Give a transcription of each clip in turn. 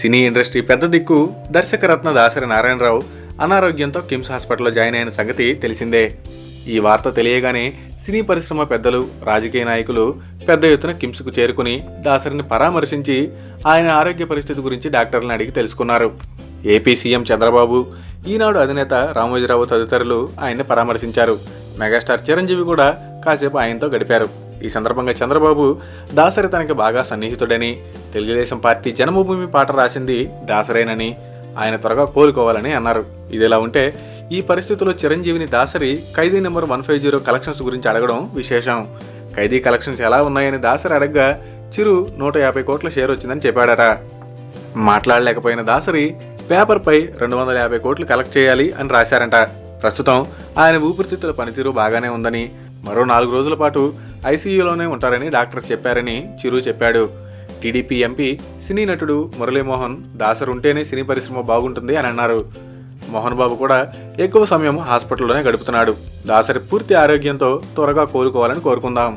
Cine industry పెద్ద దిక్కు దర్శకరత్న దాసరి నారాయణరావు అనారోగ్యంతో కిమ్స్ హాస్పిటల్లో జాయిన్ అయిన సంగతి తెలిసిందే. ఈ వార్త తెలియగానే సినీ పరిశ్రమ పెద్దలు, రాజకీయ నాయకులు పెద్ద ఎత్తున కిమ్స్కు చేరుకుని దాసరిని పరామర్శించి ఆయన ఆరోగ్య పరిస్థితి గురించి డాక్టర్లను అడిగి తెలుసుకున్నారు. ఏపీ సీఎం చంద్రబాబు, ఈనాడు అధినేత రామోజీరావు తదితరులు ఆయన్ని పరామర్శించారు. మెగాస్టార్ చిరంజీవి కూడా కాసేపు ఆయనతో గడిపారు. ఈ సందర్భంగా చంద్రబాబు దాసరి తనకి బాగా సన్నిహితుడని, తెలుగుదేశం పార్టీ జన్మభూమి పాట రాసింది దాసరేనని, ఆయన త్వరగా కోలుకోవాలని అన్నారు. ఇదిలా ఉంటే ఈ పరిస్థితుల్లో చిరంజీవిని దాసరి ఖైదీ నెంబర్ 150 కలెక్షన్స్ గురించి అడగడం విశేషం. ఖైదీ కలెక్షన్స్ ఎలా ఉన్నాయని దాసరి అడగ్గా చిరు 150 కోట్ల షేర్ వచ్చిందని చెప్పాడట. మాట్లాడలేకపోయిన దాసరి పేపర్పై 250 కోట్లు కలెక్ట్ చేయాలి అని రాశారంట. ప్రస్తుతం ఆయన ఊపిరితిత్తుల పనితీరు బాగానే ఉందని, మరో 4 రోజుల పాటు ఐసీయూలోనే ఉంటారని డాక్టర్ చెప్పారని చిరు చెప్పాడు. టీడీపీ ఎంపీ సినీ నటుడు మురళీమోహన్ దాసరి ఉంటేనే సినీ పరిశ్రమ బాగుంటుంది అని అన్నారు. మోహన్ బాబు కూడా ఎక్కువ సమయం హాస్పిటల్లోనే గడుపుతున్నాడు. దాసరి పూర్తి ఆరోగ్యంతో త్వరగా కోలుకోవాలని కోరుకుందాం.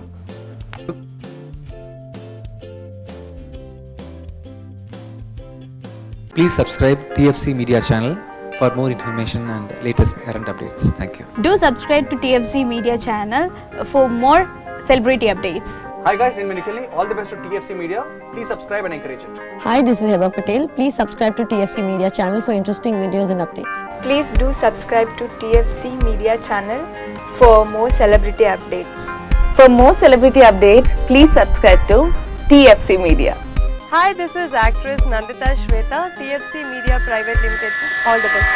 Please subscribe TFC Media channel for more information and latest current updates. Thank you. Do subscribe to TFC Media channel for more celebrity updates. Hi guys, I'm Minikali. All the best to TFC Media. Please subscribe and encourage it. Hi, this is Heba Patel. Please subscribe to TFC Media channel for interesting videos and updates. Please do subscribe to TFC Media channel for more celebrity updates. For more celebrity updates, please subscribe to TFC Media. Hi, this is actress Nandita Shweta, TFC Media Private Limited. All the best.